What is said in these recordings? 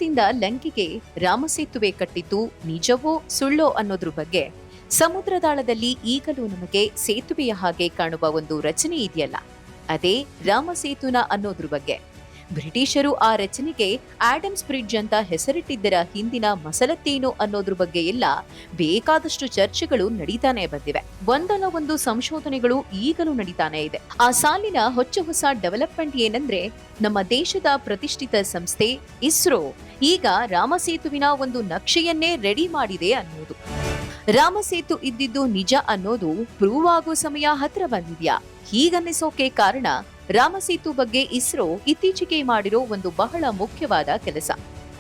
ಭಾರತದಿಂದ ಲಂಕೆಗೆ ರಾಮಸೇತುವೆ ಕಟ್ಟಿದ್ದು ನಿಜವೋ ಸುಳ್ಳೋ ಅನ್ನೋದ್ರ ಬಗ್ಗೆ ಸಮುದ್ರದಾಳದಲ್ಲಿ ಈಗಲೂ ನಮಗೆ ಸೇತುವೆಯ ಹಾಗೆ ಕಾಣುವ ಒಂದು ರಚನೆ ಇದೆಯಲ್ಲ, ಅದೇ ರಾಮಸೇತುನ ಅನ್ನೋದ್ರ ಬಗ್ಗೆ. ಬ್ರಿಟಿಷರು ಆ ರಚನೆಗೆ ಆಡಮ್ಸ್ ಬ್ರಿಡ್ಜ್ ಅಂತ ಹೆಸರಿಟ್ಟಿದ್ದರ ಹಿಂದಿನ ಮಸಲತ್ತೇನು ಅನ್ನೋದ್ರ ಬಗ್ಗೆ ಎಲ್ಲ ಬೇಕಾದಷ್ಟು ಚರ್ಚೆಗಳು ನಡೀತಾನೆ ಬಂದಿವೆ. ಒಂದಲ್ಲ ಒಂದು ಸಂಶೋಧನೆಗಳು ಈಗಲೂ ನಡೀತಾನೆ ಇದೆ. ಆ ಸಾಲಿನ ಹೊಸ ಡೆವಲಪ್ಮೆಂಟ್ ಏನಂದ್ರೆ, ನಮ್ಮ ದೇಶದ ಪ್ರತಿಷ್ಠಿತ ಸಂಸ್ಥೆ ಇಸ್ರೋ ಈಗ ರಾಮಸೇತುವಿನ ಒಂದು ನಕ್ಷೆಯನ್ನೇ ರೆಡಿ ಮಾಡಿದೆ ಅನ್ನೋದು. ರಾಮಸೇತು ಇದ್ದಿದ್ದು ನಿಜ ಅನ್ನೋದು ಪ್ರೂವ್ ಆಗೋ ಸಮಯ ಹತ್ರ ಬಂದಿದ್ಯಾ? ಹೀಗನ್ನಿಸೋಕೆ ಕಾರಣ ರಾಮಸೇತು ಬಗ್ಗೆ ಇಸ್ರೋ ಇತ್ತೀಚೆಗೆ ಮಾಡಿರೋ ಒಂದು ಬಹಳ ಮುಖ್ಯವಾದ ಕೆಲಸ.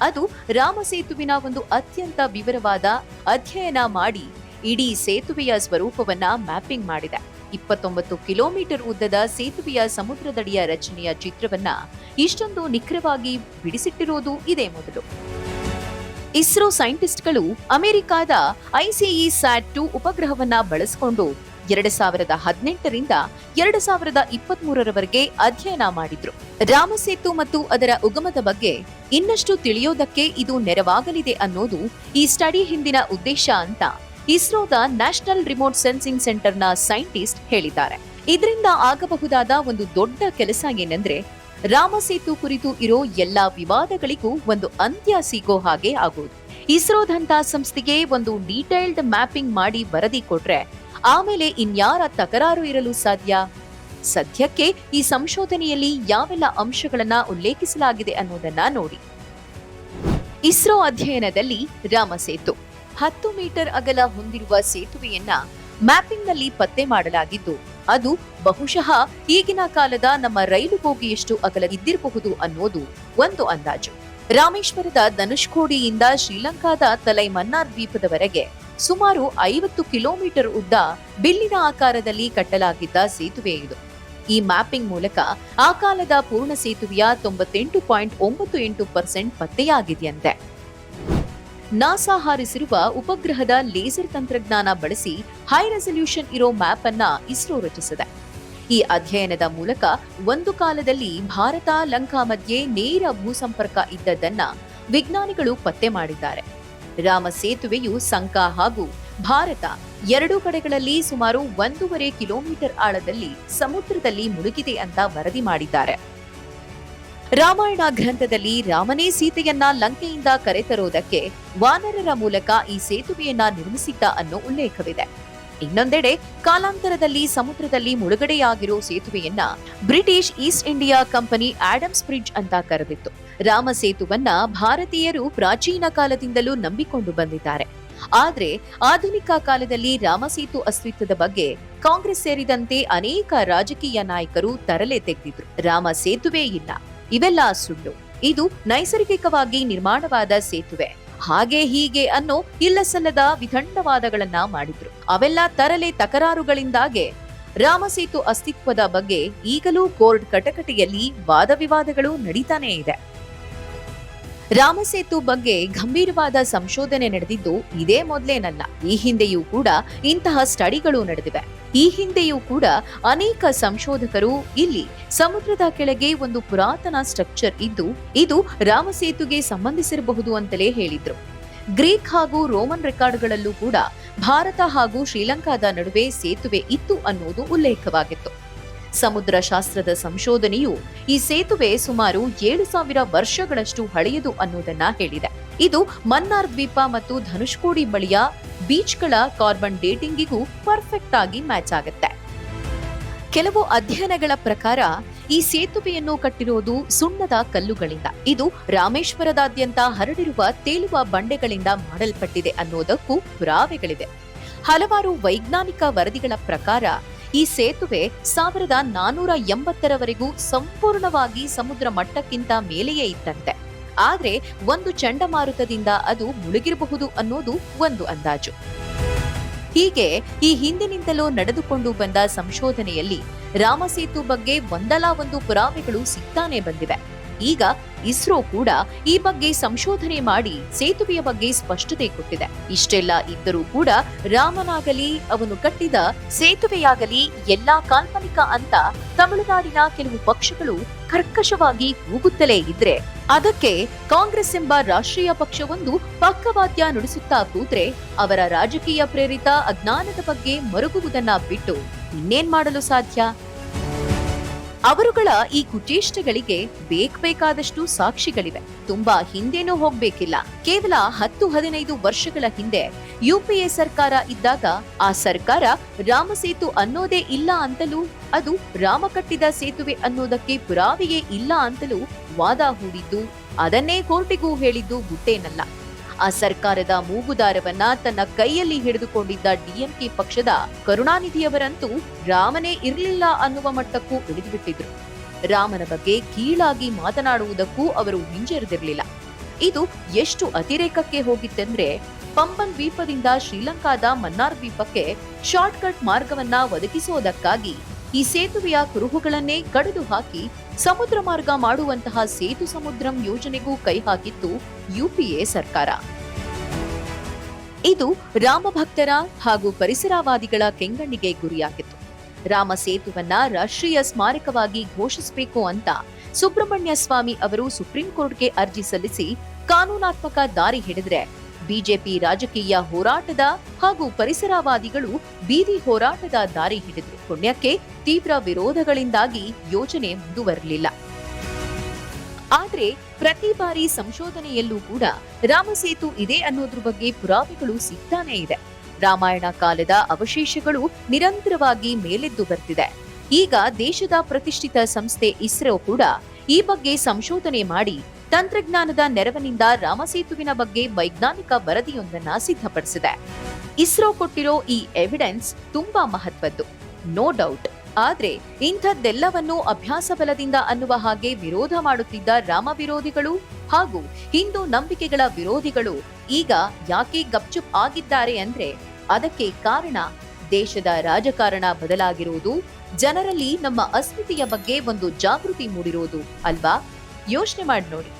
ಅದು ರಾಮಸೇತುವಿನ ಒಂದು ಅತ್ಯಂತ ವಿವರವಾದ ಅಧ್ಯಯನ ಮಾಡಿ ಇಡೀ ಸೇತುವೆಯ ಸ್ವರೂಪವನ್ನ ಮ್ಯಾಪಿಂಗ್ ಮಾಡಿದೆ. 29 ಕಿಲೋಮೀಟರ್ ಉದ್ದದ ಸೇತುವೆಯ ಸಮುದ್ರದಡಿಯ ರಚನೆಯ ಚಿತ್ರವನ್ನ ಇಷ್ಟೊಂದು ನಿಖರವಾಗಿ ಬಿಡಿಸಿಟ್ಟಿರೋದು ಇದೇ ಮೊದಲು. ಇಸ್ರೋ ಸೈಂಟಿಸ್ಟ್ಗಳು ಅಮೆರಿಕಾದ ICESat-2 ಉಪಗ್ರಹವನ್ನ ಬಳಸಿಕೊಂಡು 2018ರಿಂದ 2023ರವರೆಗೆ ಅಧ್ಯಯನ ಮಾಡಿದ್ರು. ರಾಮಸೇತು ಮತ್ತು ಅದರ ಉಗಮದ ಬಗ್ಗೆ ಇನ್ನಷ್ಟು ತಿಳಿಯೋದಕ್ಕೆ ಇದು ನೆರವಾಗಲಿದೆ ಅನ್ನೋದು ಈ ಸ್ಟಡಿ ಹಿಂದಿನ ಉದ್ದೇಶ ಅಂತ ಇಸ್ರೋದ ನ್ಯಾಷನಲ್ ರಿಮೋಟ್ ಸೆನ್ಸಿಂಗ್ ಸೆಂಟರ್ನ ಸೈಂಟಿಸ್ಟ್ ಹೇಳಿದ್ದಾರೆ. ಇದರಿಂದ ಆಗಬಹುದಾದ ಒಂದು ದೊಡ್ಡ ಕೆಲಸ ಏನಂದ್ರೆ, ರಾಮಸೇತು ಕುರಿತು ಇರೋ ಎಲ್ಲಾ ವಿವಾದಗಳಿಗೂ ಒಂದು ಅಂತ್ಯ ಸಿಗೋ ಹಾಗೆ ಆಗೋದು. ಇಸ್ರೋದಂತ ಸಂಸ್ಥೆಗೆ ಒಂದು ಡೀಟೇಲ್ಡ್ ಮ್ಯಾಪಿಂಗ್ ಮಾಡಿ ವರದಿ ಕೊಟ್ರೆ ಆಮೇಲೆ ಇನ್ಯಾರ ತಕರಾರು ಇರಲು ಸಾಧ್ಯ? ಸದ್ಯಕ್ಕೆ ಈ ಸಂಶೋಧನೆಯಲ್ಲಿ ಯಾವೆಲ್ಲ ಅಂಶಗಳನ್ನ ಉಲ್ಲೇಖಿಸಲಾಗಿದೆ ಅನ್ನೋದನ್ನ ನೋಡಿ. ಇಸ್ರೋ ಅಧ್ಯಯನದಲ್ಲಿ ರಾಮಸೇತು 10 ಮೀಟರ್ ಅಗಲ ಹೊಂದಿರುವ ಸೇತುವೆಯನ್ನ ಮ್ಯಾಪಿಂಗ್ ನಲ್ಲಿ ಪತ್ತೆ ಮಾಡಲಾಗಿದ್ದು, ಅದು ಬಹುಶಃ ಈಗಿನ ಕಾಲದ ನಮ್ಮ ರೈಲು ಬೋಗಿಯಷ್ಟು ಅಗಲ ಇದ್ದಿರಬಹುದು ಅನ್ನೋದು ಒಂದು ಅಂದಾಜು. ರಾಮೇಶ್ವರದ ಧನುಷ್ಕೋಡಿಯಿಂದ ಶ್ರೀಲಂಕಾದ ತಲೈಮನ್ನಾರ್ ದ್ವೀಪದವರೆಗೆ ಸುಮಾರು 50 ಕಿಲೋಮೀಟರ್ ಉದ್ದ ಬಿಲ್ಲಿನ ಆಕಾರದಲ್ಲಿ ಕಟ್ಟಲಾಗಿದ್ದ ಸೇತುವೆ ಇದು. ಈ ಮ್ಯಾಪಿಂಗ್ ಮೂಲಕ ಆ ಕಾಲದ ಪೂರ್ಣ ಸೇತುವೆಯ 98.98% ಪತ್ತೆಯಾಗಿದೆಯಂತೆ. ನಾಸಾ ಹಾರಿಸಿರುವ ಉಪಗ್ರಹದ ಲೇಸರ್ ತಂತ್ರಜ್ಞಾನ ಬಳಸಿ ಹೈ ರೆಸಲ್ಯೂಷನ್ ಇರೋ ಮ್ಯಾಪ್ ಅನ್ನ ಇಸ್ರೋ ರಚಿಸಿದೆ. ಈ ಅಧ್ಯಯನದ ಮೂಲಕ ಒಂದು ಕಾಲದಲ್ಲಿ ಭಾರತ ಲಂಕಾ ಮಧ್ಯೆ ನೇರ ಭೂಸಂಪರ್ಕ ಇದ್ದದ್ದನ್ನ ವಿಜ್ಞಾನಿಗಳು ಪತ್ತೆ ಮಾಡಿದ್ದಾರೆ. ರಾಮ ಸೇತುವೆಯು ಸಂಕಾ ಹಾಗೂ ಭಾರತ ಎರಡೂ ಕಡೆಗಳಲ್ಲಿ ಸುಮಾರು 1.5 ಕಿಲೋಮೀಟರ್ ಆಳದಲ್ಲಿ ಸಮುದ್ರದಲ್ಲಿ ಮುಳುಗಿದೆ ಅಂತ ವರದಿ ಮಾಡಿದ್ದಾರೆ. ರಾಮಾಯಣ ಗ್ರಂಥದಲ್ಲಿ ರಾಮನೇ ಸೀತೆಯನ್ನ ಲಂಕೆಯಿಂದ ಕರೆತರೋದಕ್ಕೆ ವಾನರರ ಮೂಲಕ ಈ ಸೇತುವೆಯನ್ನ ನಿರ್ಮಿಸಿದ್ದ ಅನ್ನೋ ಉಲ್ಲೇಖವಿದೆ. ಇನ್ನೊಂದೆಡೆ ಕಾಲಾಂತರದಲ್ಲಿ ಸಮುದ್ರದಲ್ಲಿ ಮುಳುಗಡೆಯಾಗಿರೋ ಸೇತುವೆಯನ್ನ British East India company Adam's bridge ಅಂತ ಕರೆದಿತ್ತು. ರಾಮ ಸೇತುವನ್ನ ಭಾರತೀಯರು ಪ್ರಾಚೀನ ಕಾಲದಿಂದಲೂ ನಂಬಿಕೊಂಡು ಬಂದಿದ್ದಾರೆ. ಆದ್ರೆ ಆಧುನಿಕ ಕಾಲದಲ್ಲಿ ರಾಮಸೇತು ಅಸ್ತಿತ್ವದ ಬಗ್ಗೆ ಕಾಂಗ್ರೆಸ್ ಸೇರಿದಂತೆ ಅನೇಕ ರಾಜಕೀಯ ನಾಯಕರು ತರಲೆ ತೆಗೆದಿದ್ರು. ರಾಮ ಸೇತುವೆ ಇಲ್ಲ, ಇವೆಲ್ಲ ಸುಳ್ಳು, ಇದು ನೈಸರ್ಗಿಕವಾಗಿ ನಿರ್ಮಾಣವಾದ ಸೇತುವೆ, ಹಾಗೆ ಹೀಗೆ ಅನ್ನೋ ಇಲ್ಲಸಲ್ಲದ ವಿತಂಡವಾದಗಳನ್ನ ಮಾಡಿದ್ರು. ಅವೆಲ್ಲ ತರಲೆ ತಕರಾರುಗಳಿಂದಾಗೆ ರಾಮಸೇತು ಅಸ್ತಿತ್ವದ ಬಗ್ಗೆ ಈಗಲೂ ಕೋರ್ಟ್ ಕಟಕಟೆಯಲ್ಲಿ ವಾದ ವಿವಾದಗಳು ನಡೀತಾನೇ ಇದೆ. ರಾಮಸೇತು ಬಗ್ಗೆ ಗಂಭೀರವಾದ ಸಂಶೋಧನೆ ನಡೆದಿದ್ದು ಇದೇ ಮೊದಲೇನಲ್ಲ. ಈ ಹಿಂದೆಯೂ ಕೂಡ ಇಂತಹ ಸ್ಟಡಿಗಳು ನಡೆದಿವೆ. ಈ ಹಿಂದೆಯೂ ಕೂಡ ಅನೇಕ ಸಂಶೋಧಕರು ಇಲ್ಲಿ ಸಮುದ್ರದ ಕೆಳಗೆ ಒಂದು ಪುರಾತನ ಸ್ಟ್ರಕ್ಚರ್ ಇದ್ದು ಇದು ರಾಮಸೇತುಗೆ ಸಂಬಂಧಿಸಿರಬಹುದು ಅಂತಲೇ ಹೇಳಿದ್ರು. ಗ್ರೀಕ್ ಹಾಗೂ ರೋಮನ್ ರೆಕಾರ್ಡ್ಗಳಲ್ಲೂ ಕೂಡ ಭಾರತ ಹಾಗೂ ಶ್ರೀಲಂಕಾದ ನಡುವೆ ಸೇತುವೆ ಇತ್ತು ಅನ್ನೋದು ಉಲ್ಲೇಖವಾಗಿತ್ತು. ಸಮುದ್ರ ಶಾಸ್ತ್ರದ ಸಂಶೋಧನೆಯು ಈ ಸೇತುವೆ ಸುಮಾರು 7,000 ವರ್ಷಗಳಷ್ಟು ಹಳೆಯದು ಅನ್ನೋದನ್ನ ಹೇಳಿದೆ. ಇದು ಮನ್ನಾರ್ ದ್ವೀಪ ಮತ್ತು ಧನುಷ್ಕೋಡಿ ಬಳಿಯ ಬೀಚ್ಗಳ ಕಾರ್ಬನ್ ಡೇಟಿಂಗಿಗೂ ಪರ್ಫೆಕ್ಟ್ ಆಗಿ ಮ್ಯಾಚ್ ಆಗುತ್ತೆ. ಕೆಲವು ಅಧ್ಯಯನಗಳ ಪ್ರಕಾರ ಈ ಸೇತುವೆಯನ್ನು ಕಟ್ಟಿರೋದು ಸುಣ್ಣದ ಕಲ್ಲುಗಳಿಂದ. ಇದು ರಾಮೇಶ್ವರದಾದ್ಯಂತ ಹರಡಿರುವ ತೇಲುವ ಬಂಡೆಗಳಿಂದ ಮಾಡಲ್ಪಟ್ಟಿದೆ ಅನ್ನೋದಕ್ಕೂ ಪುರಾವೆಗಳಿವೆ. ಹಲವಾರು ವೈಜ್ಞಾನಿಕ ವರದಿಗಳ ಪ್ರಕಾರ ಈ ಸೇತುವೆ 1480ರವರೆಗೂ ಸಂಪೂರ್ಣವಾಗಿ ಸಮುದ್ರ ಮಟ್ಟಕ್ಕಿಂತ ಮೇಲೆಯೇ ಇತ್ತಂತೆ. ಆದ್ರೆ ಒಂದು ಚಂಡಮಾರುತದಿಂದ ಅದು ಮುಳುಗಿರಬಹುದು ಅನ್ನೋದು ಒಂದು ಅಂದಾಜು. ಹೀಗೆ ಈ ಹಿಂದಿನಿಂದಲೂ ನಡೆದುಕೊಂಡು ಬಂದ ಸಂಶೋಧನೆಯಲ್ಲಿ ರಾಮಸೇತು ಬಗ್ಗೆ ಒಂದಲ್ಲ ಒಂದು ಪುರಾವೆಗಳು ಸಿಗ್ತಾನೆ ಬಂದಿವೆ. ಈಗ ಇಸ್ರೋ ಕೂಡ ಈ ಬಗ್ಗೆ ಸಂಶೋಧನೆ ಮಾಡಿ ಸೇತುವೆಯ ಬಗ್ಗೆ ಸ್ಪಷ್ಟತೆ ಕೊಟ್ಟಿದೆ. ಇಷ್ಟೆಲ್ಲ ಇದ್ದರೂ ಕೂಡ ರಾಮನಾಗಲಿ ಅವನು ಕಟ್ಟಿದ ಸೇತುವೆಯಾಗಲಿ ಎಲ್ಲಾ ಕಾಲ್ಪನಿಕ ಅಂತ ತಮಿಳುನಾಡಿನ ಕೆಲವು ಪಕ್ಷಗಳು ಕರ್ಕಶವಾಗಿ ಕೂಗುತ್ತಲೇ ಇದ್ರೆ, ಅದಕ್ಕೆ ಕಾಂಗ್ರೆಸ್ ಎಂಬ ರಾಷ್ಟ್ರೀಯ ಪಕ್ಷವೊಂದು ಪಕ್ಕವಾದ್ಯ ನುಡಿಸುತ್ತಾ ಕೂತ್ರೆ ಅವರ ರಾಜಕೀಯ ಪ್ರೇರಿತ ಅಜ್ಞಾನದ ಬಗ್ಗೆ ಮರುಗುವುದನ್ನ ಬಿಟ್ಟು ಇನ್ನೇನ್ ಮಾಡಲು ಸಾಧ್ಯ? ಅವರುಗಳ ಈ ಕುಚೇಷ್ಟೆಗಳಿಗೆ ಬೇಕಾದಷ್ಟು ಸಾಕ್ಷಿಗಳಿವೆ. ತುಂಬಾ ಹಿಂದೆನೂ ಹೋಗ್ಬೇಕಿಲ್ಲ. ಕೇವಲ 10-15 ವರ್ಷಗಳ ಹಿಂದೆ ಯುಪಿಎ ಸರ್ಕಾರ ಇದ್ದಾಗ ಆ ಸರ್ಕಾರ ರಾಮಸೇತು ಅನ್ನೋದೇ ಇಲ್ಲ ಅಂತಲೂ, ಅದು ರಾಮ ಕಟ್ಟಿದ ಸೇತುವೆ ಅನ್ನೋದಕ್ಕೆ ಪುರಾವೆಯೇ ಇಲ್ಲ ಅಂತಲೂ ವಾದ ಹೂಡಿದ್ದು, ಅದನ್ನೇ ಕೋರ್ಟಿಗೂ ಹೇಳಿದ್ದು ಗುಟ್ಟೇನಲ್ಲ. ಆ ಸರ್ಕಾರದ ಮೂಗುದಾರವನ್ನ ತನ್ನ ಕೈಯಲ್ಲಿ ಹಿಡಿದುಕೊಂಡಿದ್ದ ಡಿಎಂಕೆ ಪಕ್ಷದ ಕರುಣಾನಿಧಿಯವರಂತೂ ರಾಮನೇ ಇರಲಿಲ್ಲ ಅನ್ನುವ ಮಟ್ಟಕ್ಕೂ ಇಳಿದುಬಿಟ್ಟಿದ್ರು. ರಾಮನ ಬಗ್ಗೆ ಕೀಳಾಗಿ ಮಾತನಾಡುವುದಕ್ಕೂ ಅವರು ಹಿಂಜರಿದಿರಲಿಲ್ಲ. ಇದು ಎಷ್ಟು ಅತಿರೇಕಕ್ಕೆ ಹೋಗಿತ್ತೆಂದ್ರೆ, ಪಂಬನ್ ದ್ವೀಪದಿಂದ ಶ್ರೀಲಂಕಾದ ಮನ್ನಾರ್ ದ್ವೀಪಕ್ಕೆ ಶಾರ್ಟ್ಕಟ್ ಮಾರ್ಗವನ್ನ ಒದಗಿಸುವುದಕ್ಕಾಗಿ ಈ ಸೇತುವೆಯ ಕುರುಹುಗಳನ್ನೇ ಕಡಿದು ಹಾಕಿ ಸಮುದ್ರ ಮಾರ್ಗ ಮಾಡುವಂತಹ ಸೇತು ಸಮುದ್ರಂ ಯೋಜನೆಗೂ ಕೈ ಹಾಕಿತ್ತು ಯುಪಿಎ ಸರ್ಕಾರ. ಇದು ರಾಮಭಕ್ತರ ಹಾಗೂ ಪರಿಸರವಾದಿಗಳ ಕೆಂಗಣ್ಣಿಗೆ ಗುರಿಯಾಗಿತ್ತು. ರಾಮ ಸೇತುವನ್ನ ರಾಷ್ಟ್ರೀಯ ಸ್ಮಾರಕವಾಗಿ ಘೋಷಿಸಬೇಕು ಅಂತ ಸುಬ್ರಹ್ಮಣ್ಯ ಸ್ವಾಮಿ ಅವರು ಸುಪ್ರೀಂ ಕೋರ್ಟ್ಗೆ ಅರ್ಜಿ ಸಲ್ಲಿಸಿ ಕಾನೂನಾತ್ಮಕ ದಾರಿ ಹಿಡಿದ್ರೆ, ಬಿಜೆಪಿ ರಾಜಕೀಯ ಹೋರಾಟದ ಹಾಗೂ ಪರಿಸರವಾದಿಗಳು ಬೀದಿ ಹೋರಾಟದ ದಾರಿ ಹಿಡಿದ್ರು. ಪುಣ್ಯಕ್ಕೆ ತೀವ್ರ ವಿರೋಧಗಳಿಂದಾಗಿ ಯೋಜನೆ ಮುಂದುವರಲಿಲ್ಲ. ಆದ್ರೆ ಪ್ರತಿ ಬಾರಿ ಸಂಶೋಧನೆಯಲ್ಲೂ ಕೂಡ ರಾಮಸೇತು ಇದೆ ಅನ್ನೋದ್ರ ಬಗ್ಗೆ ಪುರಾವೆಗಳು ಸಿಗ್ತಾನೇ ಇದೆ. ರಾಮಾಯಣ ಕಾಲದ ಅವಶೇಷಗಳು ನಿರಂತರವಾಗಿ ಮೇಲೆದ್ದು ಬರ್ತಿದೆ. ಈಗ ದೇಶದ ಪ್ರತಿಷ್ಠಿತ ಸಂಸ್ಥೆ ಇಸ್ರೋ ಕೂಡ ಈ ಬಗ್ಗೆ ಸಂಶೋಧನೆ ಮಾಡಿ ತಂತ್ರಜ್ಞಾನದ ನೆರವಿನಿಂದ ರಾಮಸೇತುವಿನ ಬಗ್ಗೆ ವೈಜ್ಞಾನಿಕ ವರದಿಯೊಂದನ್ನ ಸಿದ್ಧಪಡಿಸಿದೆ. ಇಸ್ರೋ ಕೊಟ್ಟಿರೋ ಈ ಎವಿಡೆನ್ಸ್ ತುಂಬಾ ಮಹತ್ವದ್ದು, ನೋ ಡೌಟ್. ಆದ್ರೆ ಇಂಥದ್ದೆಲ್ಲವನ್ನೂ ಅಭ್ಯಾಸ ಬಲದಿಂದ ಅನ್ನುವ ಹಾಗೆ ವಿರೋಧ ಮಾಡುತ್ತಿದ್ದ ರಾಮ ವಿರೋಧಿಗಳು ಹಾಗೂ ಹಿಂದೂ ನಂಬಿಕೆಗಳ ವಿರೋಧಿಗಳು ಈಗ ಯಾಕೆ ಗಪ್ಚುಪ್ ಆಗಿದ್ದಾರೆ ಅಂದ್ರೆ, ಅದಕ್ಕೆ ಕಾರಣ ದೇಶದ ರಾಜಕಾರಣ ಬದಲಾಗಿರುವುದು, ಜನರಲ್ಲಿ ನಮ್ಮ ಅಸ್ಮಿತೆಯ ಬಗ್ಗೆ ಒಂದು ಜಾಗೃತಿ ಮೂಡಿರೋದು ಅಲ್ವಾ? ಯೋಚನೆ ಮಾಡಿ ನೋಡಿ.